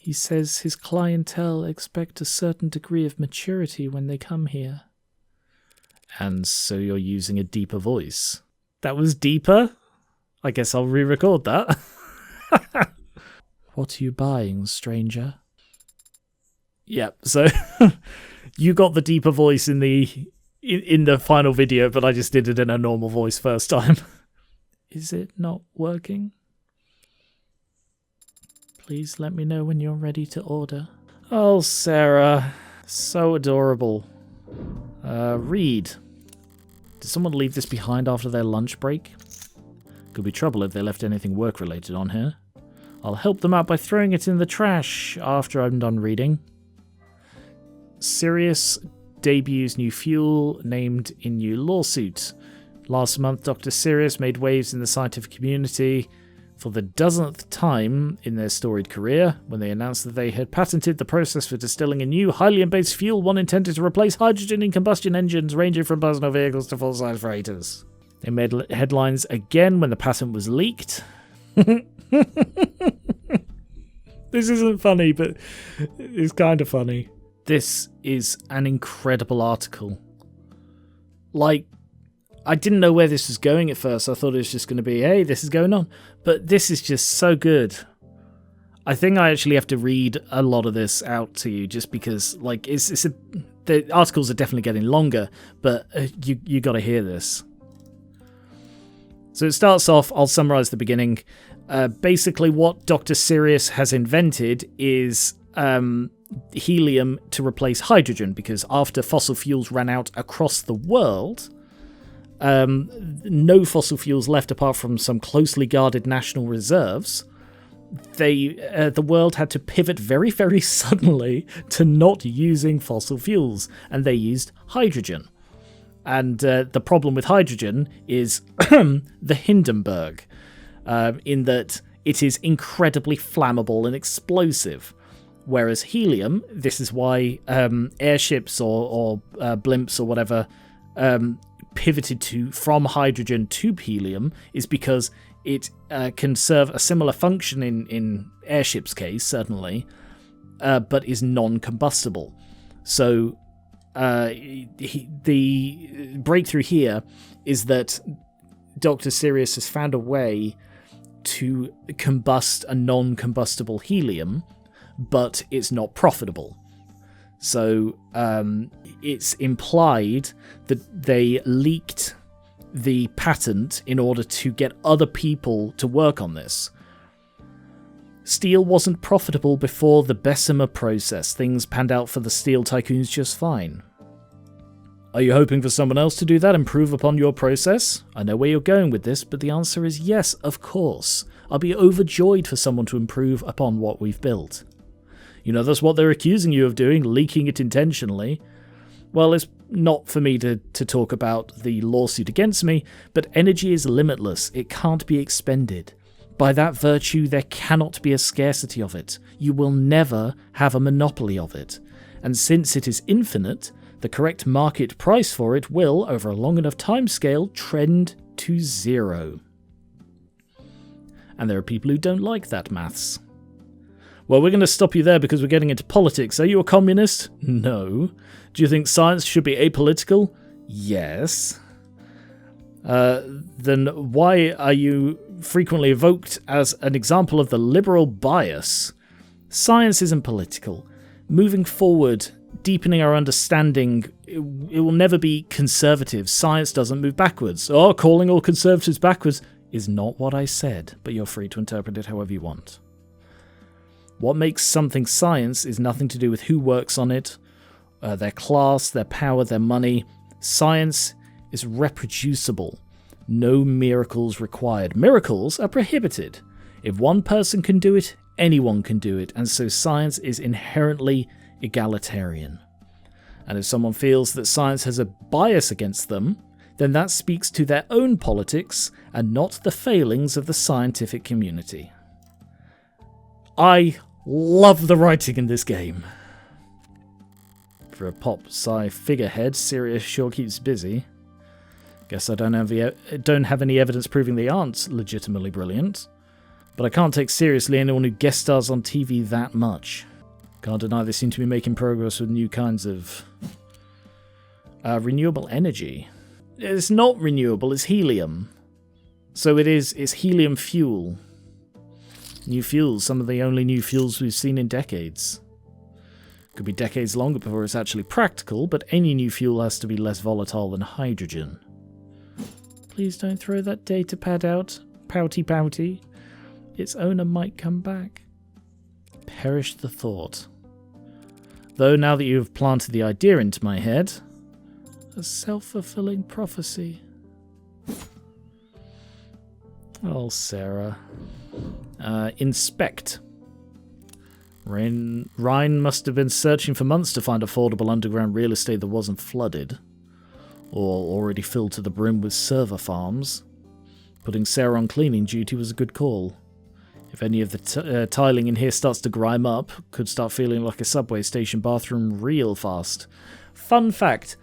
He says his clientele expect a certain degree of maturity when they come here. And so you're using a deeper voice. That was deeper? I guess I'll re-record that. What are you buying, stranger? Yep, so you got the deeper voice in the final video, but I just did it in a normal voice first time. Is it not working? Please let me know when you're ready to order. Oh, Sarah. So adorable. Read. Did someone leave this behind after their lunch break? Could be trouble if they left anything work-related on here. I'll help them out by throwing it in the trash after I'm done reading. Sirius debuts new fuel named in new lawsuit. Last month, Dr. Sirius made waves in the scientific community for the dozenth time in their storied career when they announced that they had patented the process for distilling a new helium-based fuel, one intended to replace hydrogen in combustion engines ranging from personal vehicles to full-size freighters. They made headlines again when the patent was leaked. This isn't funny, but it's kind of funny. This is an incredible article. Like, I didn't know where this was going at first. I thought it was just going to be, hey, this is going on. But this is just so good. I think I actually have to read a lot of this out to you just because, like, the articles are definitely getting longer, but you got to hear this. So it starts off, I'll summarize the beginning. Basically, what Dr. Sirius has invented is helium to replace hydrogen, because after fossil fuels ran out across the world, no fossil fuels left apart from some closely guarded national reserves. The world had to pivot very, very suddenly to not using fossil fuels, and they used hydrogen. And the problem with hydrogen is the Hindenburg, in that it is incredibly flammable and explosive. Whereas helium, this is why airships or blimps or whatever pivoted from hydrogen to helium, is because it can serve a similar function in airships' case, certainly, but is non-combustible. So the breakthrough here is that Dr. Sirius has found a way to combust a non-combustible helium, but it's not profitable. So it's implied that they leaked the patent in order to get other people to work on this. Steel wasn't profitable before the Bessemer process. Things panned out for the steel tycoons just fine. Are you hoping for someone else to do that, improve upon your process? I know where you're going with this, but the answer is yes, of course. I'll be overjoyed for someone to improve upon what we've built. You know, that's what they're accusing you of doing, leaking it intentionally. Well, it's not for me to talk about the lawsuit against me, but energy is limitless. It can't be expended. By that virtue, there cannot be a scarcity of it. You will never have a monopoly of it. And since it is infinite, the correct market price for it will, over a long enough timescale, trend to zero. And there are people who don't like that maths. Well, we're going to stop you there because we're getting into politics. Are you a communist? No. Do you think science should be apolitical? Yes. Then why are you frequently evoked as an example of the liberal bias? Science isn't political. Moving forward, deepening our understanding, it will never be conservative. Science doesn't move backwards. Oh, calling all conservatives backwards is not what I said, but you're free to interpret it however you want. What makes something science is nothing to do with who works on it, their class, their power, their money. Science is reproducible. No miracles required. Miracles are prohibited. If one person can do it, anyone can do it, and so science is inherently egalitarian. And if someone feels that science has a bias against them, then that speaks to their own politics and not the failings of the scientific community. I love the writing in this game. For a pop sci figurehead, Sirius sure keeps busy. Guess I don't have any evidence proving they aren't legitimately brilliant. But I can't take seriously anyone who guest stars on TV that much. Can't deny they seem to be making progress with new kinds of renewable energy. It's not renewable, it's helium. So it's helium fuel. New fuels, some of the only new fuels we've seen in decades. Could be decades longer before it's actually practical, but any new fuel has to be less volatile than hydrogen. Please don't throw that data pad out, pouty. Its owner might come back. Perish the thought. Though now that you have planted the idea into my head, a self-fulfilling prophecy. Oh, Sarah. Inspect. Ryan must have been searching for months to find affordable underground real estate that wasn't flooded, or already filled to the brim with server farms. Putting Sarah on cleaning duty was a good call. If any of the tiling in here starts to grime up, could start feeling like a subway station bathroom real fast. Fun fact,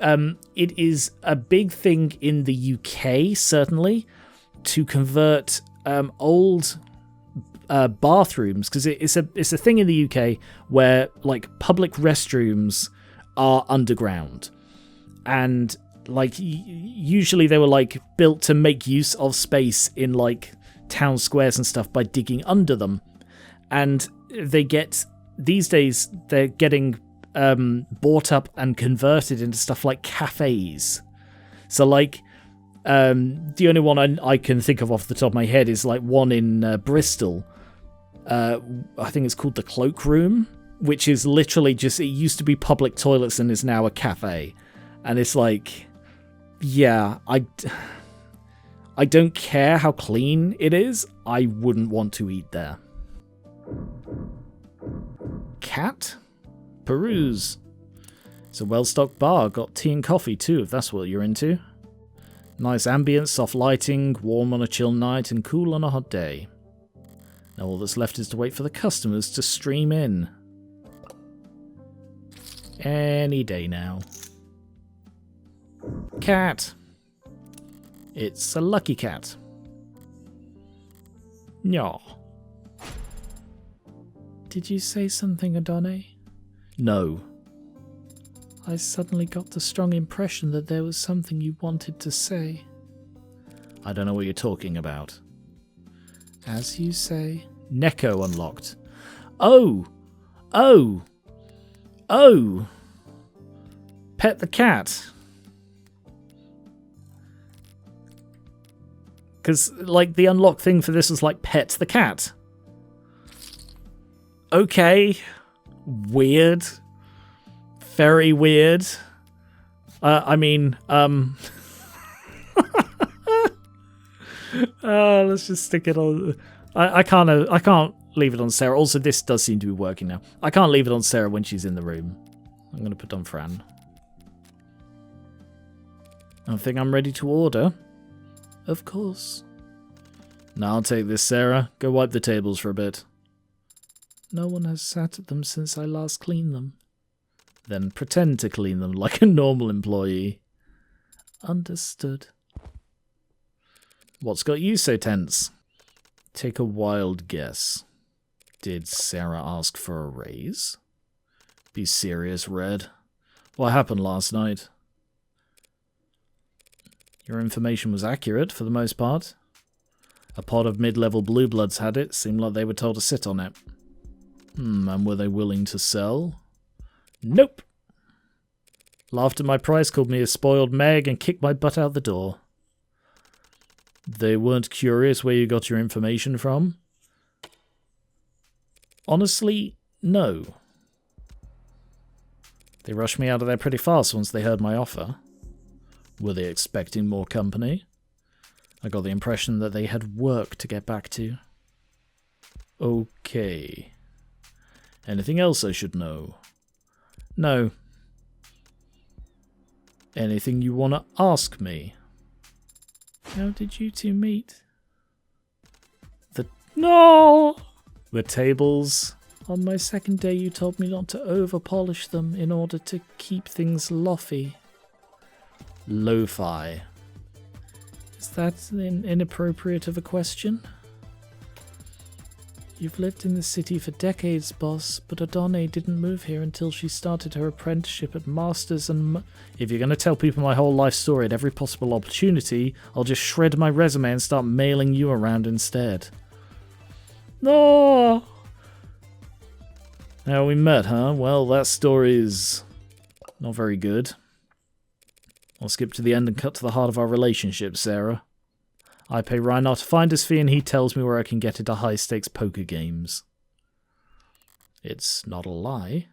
it is a big thing in the UK, certainly, to convert old bathrooms, because it's a thing in the UK where like public restrooms are underground, and like usually they were like built to make use of space in like town squares and stuff by digging under them, and these days they're getting bought up and converted into stuff like cafes. So like the only one I can think of off the top of my head is like one in Bristol. I think it's called the Cloak Room, which is literally just, it used to be public toilets and is now a cafe. And it's like, yeah, I don't care how clean it is. I wouldn't want to eat there. Cat? Peruse. It's a well-stocked bar. Got tea and coffee too, if that's what you're into. Nice ambience, soft lighting, warm on a chill night and cool on a hot day. Now all that's left is to wait for the customers to stream in. Any day now. Cat. It's a lucky cat. Yaw. Did you say something, Adone? No. I suddenly got the strong impression that there was something you wanted to say. I don't know what you're talking about. As you say. Neko unlocked. Oh! Pet the cat. Because, like, the unlock thing for this was, like, pet the cat. Okay. Weird. Very weird. Let's just stick it on. I can't leave it on Sarah. Also, this does seem to be working now. I can't leave it on Sarah when she's in the room. I'm going to put on Fran. I think I'm ready to order. Of course. Now I'll take this, Sarah. Go wipe the tables for a bit. No one has sat at them since I last cleaned them. Then pretend to clean them like a normal employee. Understood. What's got you so tense? Take a wild guess. Did Sarah ask for a raise? Be serious, Red. What happened last night? Your information was accurate, for the most part. A pod of mid-level blue bloods had it. Seemed like they were told to sit on it. And were they willing to sell? Nope. Laughed at my price, called me a spoiled Meg, and kicked my butt out the door. They weren't curious where you got your information from? Honestly, no. They rushed me out of there pretty fast once they heard my offer. Were they expecting more company? I got the impression that they had work to get back to. Okay. Anything else I should know? No. Anything you want to ask me? How did you two meet? No! The tables. On my second day you told me not to over-polish them in order to keep things loffy. Lo-fi. Is that inappropriate of a question? You've lived in the city for decades, boss, but Adone didn't move here until she started her apprenticeship at Masters and... If you're going to tell people my whole life story at every possible opportunity, I'll just shred my resume and start mailing you around instead. No! How we met, huh? Well, that story is not very good. I'll skip to the end and cut to the heart of our relationship, Sarah. I pay Reinhardt a finder's fee and he tells me where I can get into high-stakes poker games. It's not a lie.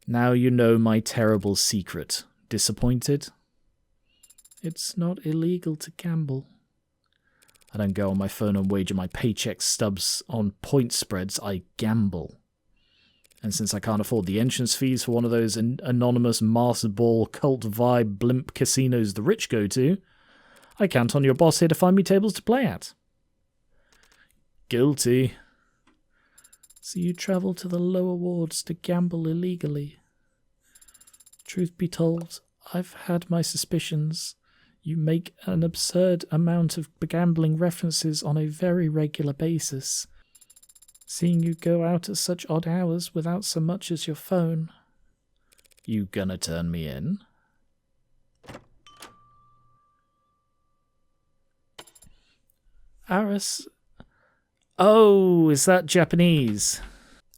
Now you know my terrible secret. Disappointed? It's not illegal to gamble. I don't go on my phone and wager my paycheck stubs on point spreads, I gamble. And since I can't afford the entrance fees for one of those anonymous master ball cult vibe blimp casinos the rich go to, I count on your boss here to find me tables to play at. Guilty. So you travel to the lower wards to gamble illegally. Truth be told, I've had my suspicions. You make an absurd amount of gambling references on a very regular basis. Seeing you go out at such odd hours without so much as your phone. You gonna turn me in? Aris. Oh, is that Japanese?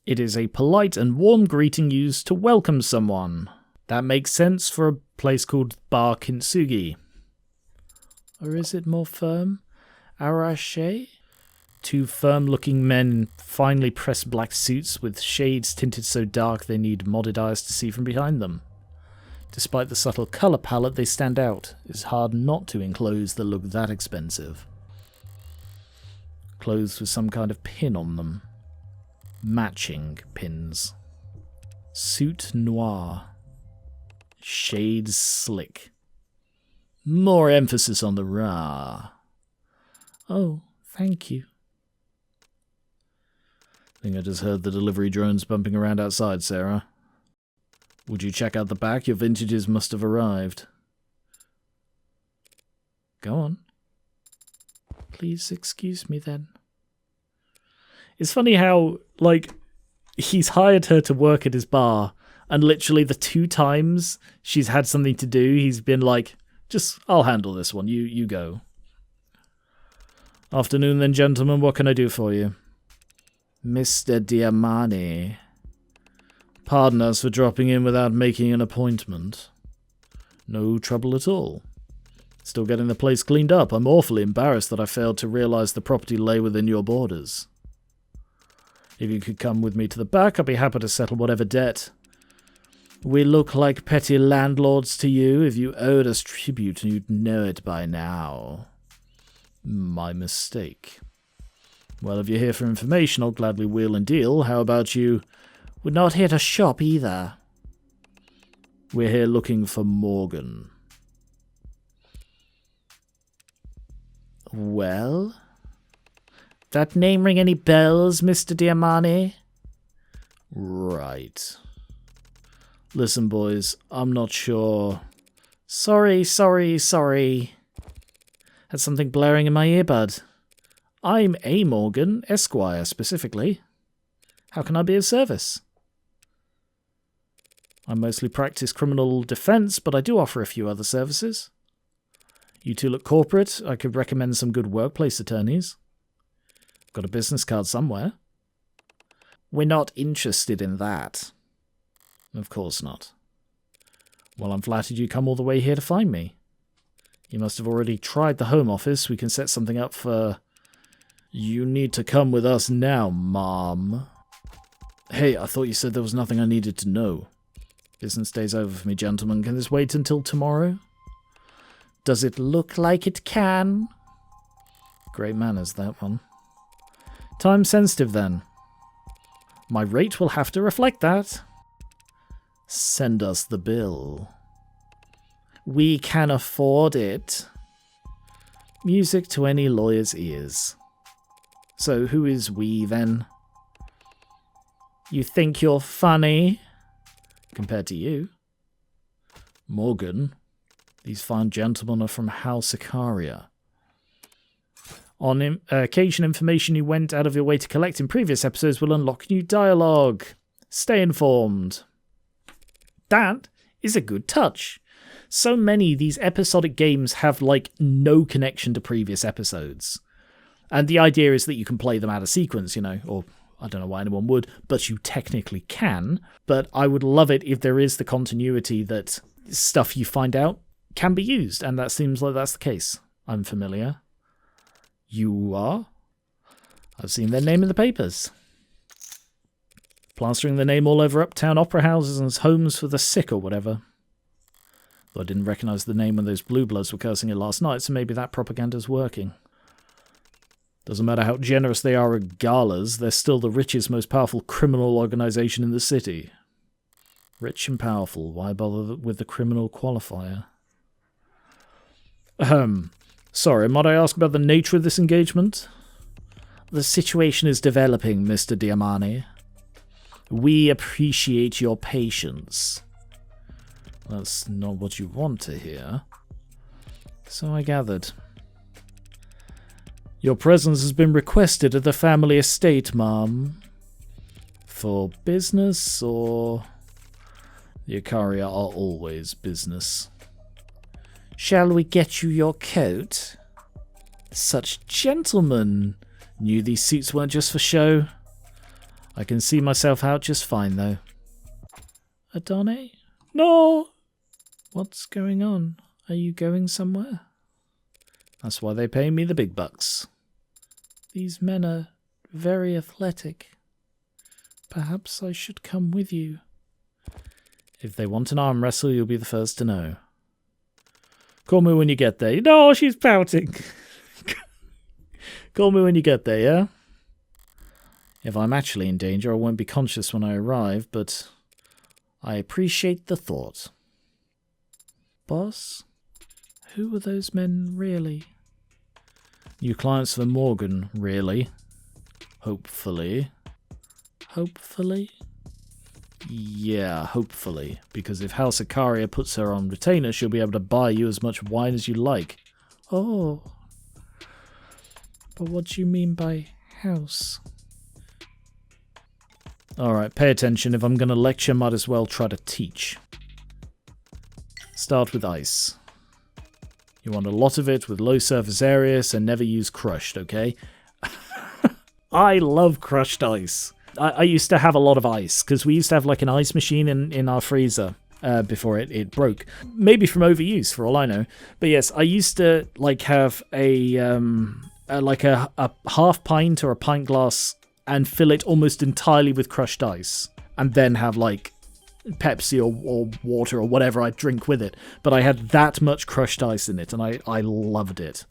It is a polite and warm greeting used to welcome someone. That makes sense for a place called Bar Kintsugi. Or is it more firm? Arashi? Two firm-looking men in finely pressed black suits with shades tinted so dark they need modded eyes to see from behind them. Despite the subtle colour palette, they stand out. It's hard not to in clothes that look that expensive. Clothes with some kind of pin on them. Matching pins. Suit noir. Shades slick. More emphasis on the ra. Oh, thank you. I think I just heard the delivery drones bumping around outside, Sarah. Would you check out the back? Your vintages must have arrived. Go on. Please excuse me then. It's funny how, like, he's hired her to work at his bar, and literally the 2 times she's had something to do, he's been like, just, I'll handle this one, you go. Afternoon then, gentlemen, what can I do for you? Mr. Diamani. Pardon us for dropping in without making an appointment. No trouble at all. Still getting the place cleaned up. I'm awfully embarrassed that I failed to realize the property lay within your borders. If you could come with me to the back, I'd be happy to settle whatever debt. We look like petty landlords to you. If you owed us tribute, you'd know it by now. My mistake. Well, if you're here for information, I'll gladly wheel and deal. How about you? We're not here to shop either. We're here looking for Morgan. Well? That name ring any bells, Mr. Diamani? Right. Listen, boys, I'm not sure. Sorry. Had something blaring in my earbud. I'm A. Morgan, Esquire, specifically. How can I be of service? I mostly practice criminal defense, but I do offer a few other services. You two look corporate. I could recommend some good workplace attorneys. Got a business card somewhere. We're not interested in that. Of course not. Well, I'm flattered you come all the way here to find me. You must have already tried the Home Office. We can set something up for... You need to come with us now, Mom. Hey, I thought you said there was nothing I needed to know. Business day's over for me, gentlemen. Can this wait until tomorrow? Does it look like it can? Great manners, that one. Time sensitive, then. My rate will have to reflect that. Send us the bill. We can afford it. Music to any lawyer's ears. So who is we, then? You think you're funny? Compared to you. Morgan, these fine gentlemen are from House Icaria. On occasion, information you went out of your way to collect in previous episodes will unlock new dialogue. Stay informed. That is a good touch. So many of these episodic games have, like, no connection to previous episodes. And the idea is that you can play them out of sequence, you know, or I don't know why anyone would, but you technically can. But I would love it if there is the continuity that stuff you find out can be used, and that seems like that's the case. I'm familiar. You are? I've seen their name in the papers. Plastering their name all over uptown opera houses and homes for the sick or whatever. Though I didn't recognise the name when those blue bloods were cursing it last night, so maybe that propaganda's working. Doesn't matter how generous they are at galas, they're still the richest, most powerful criminal organisation in the city. Rich and powerful, why bother with the criminal qualifier? Sorry, might I ask about the nature of this engagement? The situation is developing, Mr. Diamani. We appreciate your patience. That's not what you want to hear. So I gathered. Your presence has been requested at the family estate, ma'am. For business, or... The Ikaria are always business. Shall we get you your coat? Such gentlemen. Knew these suits weren't just for show. I can see myself out just fine, though. Adone? No! What's going on? Are you going somewhere? That's why they pay me the big bucks. These men are very athletic. Perhaps I should come with you. If they want an arm wrestle, you'll be the first to know. Call me when you get there. No, she's pouting. Call me when you get there, yeah? If I'm actually in danger, I won't be conscious when I arrive, but I appreciate the thought. Boss? Who are those men really? New clients for Morgan, really. Hopefully. Hopefully? Yeah, hopefully. Because if House Ikaria puts her on retainer, she'll be able to buy you as much wine as you like. Oh. But what do you mean by house? Alright, pay attention. If I'm going to lecture, might as well try to teach. Start with ice. You want a lot of it with low surface areas and never use crushed, okay? I love crushed ice. I used to have a lot of ice, because we used to have like an ice machine in our freezer before it broke. Maybe from overuse, for all I know. But yes, I used to like have a half pint or a pint glass and fill it almost entirely with crushed ice. And then have like Pepsi or water or whatever I drink with it. But I had that much crushed ice in it, and I loved it.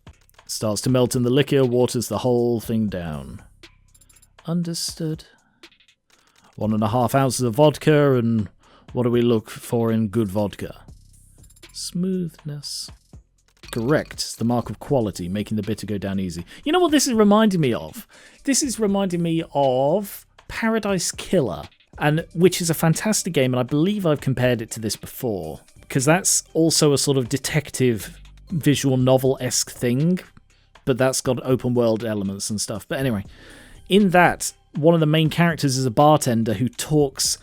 Starts to melt in the liquor, waters the whole thing down. Understood. 1.5 ounces of vodka, and what do we look for in good vodka? Smoothness. Correct. It's the mark of quality, making the bitter go down easy. You know what this is reminding me of? This is reminding me of Paradise Killer, and which is a fantastic game, and I believe I've compared it to this before, because that's also a sort of detective visual novel-esque thing, but that's got open world elements and stuff. But anyway, in that, one of the main characters is a bartender who talks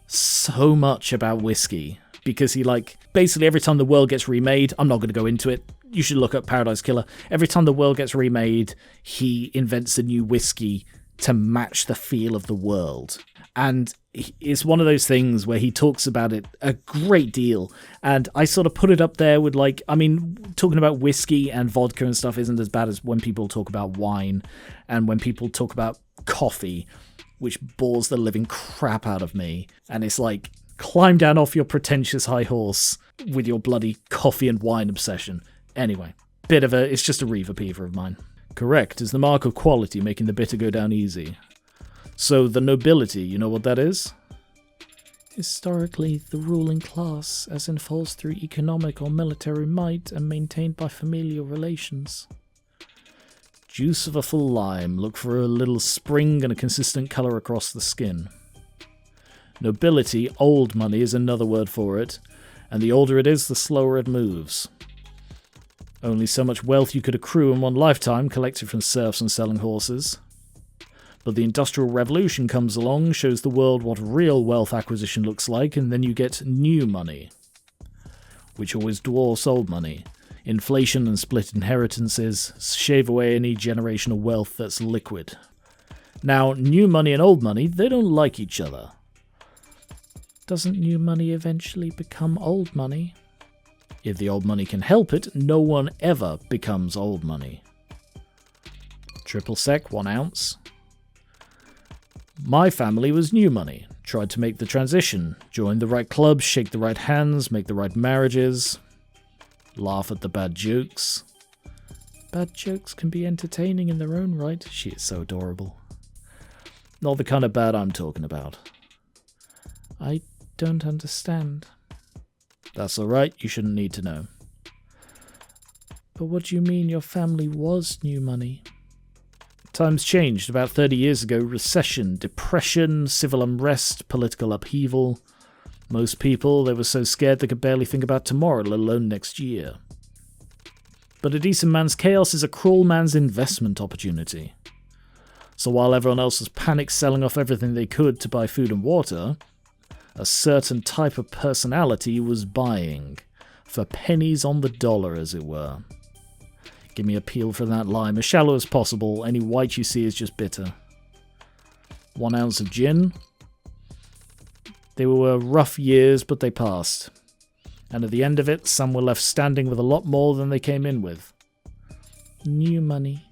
so much about whiskey, because he, like, basically every time the world gets remade, I'm not going to go into it, you should look up Paradise Killer, every time the world gets remade, he invents a new whiskey to match the feel of the world. And it's one of those things where he talks about it a great deal. And I sort of put it up there with, like, I mean, talking about whiskey and vodka and stuff isn't as bad as when people talk about wine and when people talk about coffee, which bores the living crap out of me. And it's like, climb down off your pretentious high horse with your bloody coffee and wine obsession. Anyway, it's just a Reaver peever of mine. Correct, is the mark of quality, making the bitter go down easy. So the nobility, you know what that is? Historically, the ruling class, as enforced through economic or military might and maintained by familial relations. Juice of a full lime, look for a little spring and a consistent colour across the skin. Nobility, old money, is another word for it, and the older it is, the slower it moves. Only so much wealth you could accrue in one lifetime collected from serfs and selling horses. But the Industrial Revolution comes along, shows the world what real wealth acquisition looks like, and then you get new money, which always dwarfs old money. Inflation and split inheritances shave away any generational wealth that's liquid. Now, new money and old money, they don't like each other. Doesn't new money eventually become old money? If the old money can help it, no one ever becomes old money. Triple sec, 1 ounce. My family was new money. Tried to make the transition. Joined the right clubs, shake the right hands, make the right marriages. Laugh at the bad jokes. Bad jokes can be entertaining in their own right. She is so adorable. Not the kind of bad I'm talking about. I don't understand. That's alright, you shouldn't need to know. But what do you mean your family was new money? Times changed. About 30 years ago, recession, depression, civil unrest, political upheaval. Most people, they were so scared they could barely think about tomorrow, let alone next year. But a decent man's chaos is a cruel man's investment opportunity. So while everyone else was panic selling off everything they could to buy food and water, a certain type of personality was buying, for pennies on the dollar as it were. Give me a peel for that lime, as shallow as possible, any white you see is just bitter. 1 ounce of gin. They were rough years, but they passed. And at the end of it, some were left standing with a lot more than they came in with. New money.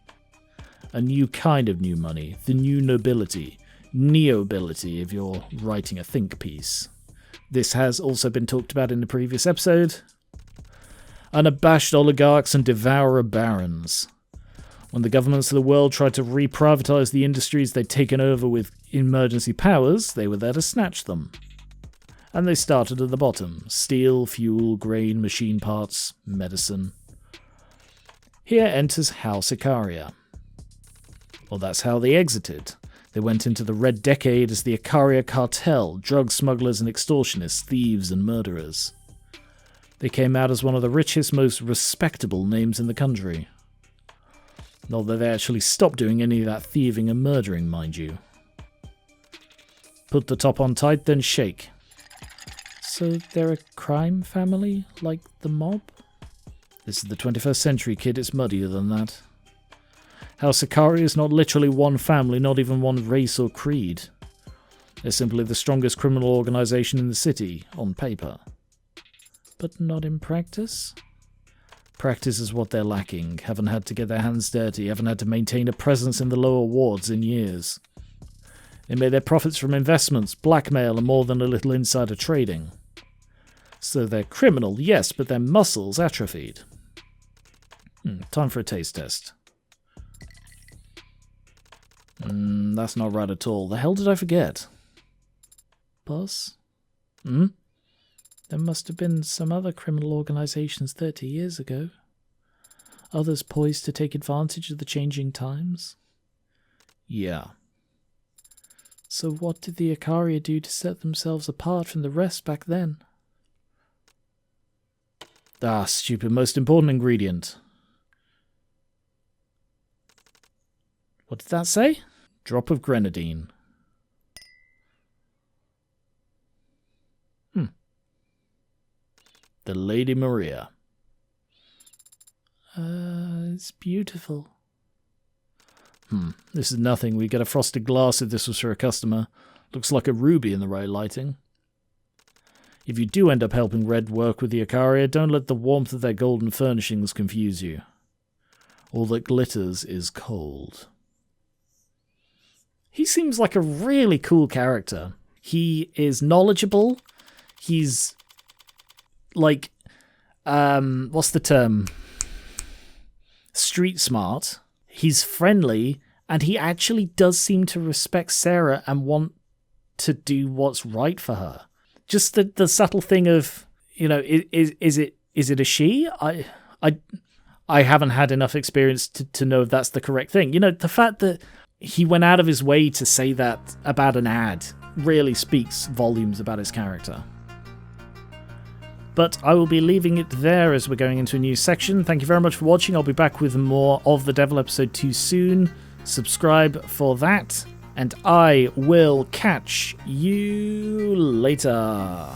A new kind of new money. The new nobility. Neobility, if you're writing a think piece. This has also been talked about in the previous episode. Unabashed oligarchs and devourer barons. When the governments of the world tried to re-privatize the industries they'd taken over with emergency powers, they were there to snatch them. And they started at the bottom. Steel, fuel, grain, machine parts, medicine. Here enters House Icaria. Well, that's how they exited. They went into the Red Decade as the Icaria cartel, drug smugglers and extortionists, thieves and murderers. They came out as one of the richest, most respectable names in the country. Not that they actually stopped doing any of that thieving and murdering, mind you. Put the top on tight, then shake. So they're a crime family, like the mob? This is the 21st century, kid, it's muddier than that. House Icaria is not literally one family, not even one race or creed. They're simply the strongest criminal organization in the city, on paper. But not in practice? Practice is what they're lacking, haven't had to get their hands dirty, haven't had to maintain a presence in the lower wards in years. They made their profits from investments, blackmail, and more than a little insider trading. So they're criminal, yes, but their muscles atrophied. Time for a taste test. That's not right at all. The hell did I forget? Boss? There must have been some other criminal organizations 30 years ago. Others poised to take advantage of the changing times. Yeah. So what did the Icaria do to set themselves apart from the rest back then? Ah, stupid. Most important ingredient. What did that say? Drop of grenadine. The Lady Maria. It's beautiful. This is nothing. We'd get a frosted glass if this was for a customer. Looks like a ruby in the right lighting. If you do end up helping Red work with the Icaria, don't let the warmth of their golden furnishings confuse you. All that glitters is cold. He seems like a really cool character. He is knowledgeable. He's like, what's the term? Street smart. He's friendly, and he actually does seem to respect Sarah and want to do what's right for her. Just the subtle thing of, you know, is it a she? I haven't had enough experience to know if that's the correct thing. You know, the fact that he went out of his way to say that about an ad really speaks volumes about his character. But I will be leaving it there as we're going into a new section. Thank you very much for watching. I'll be back with more of The Devil Episode 2 soon. Subscribe for that. And I will catch you later.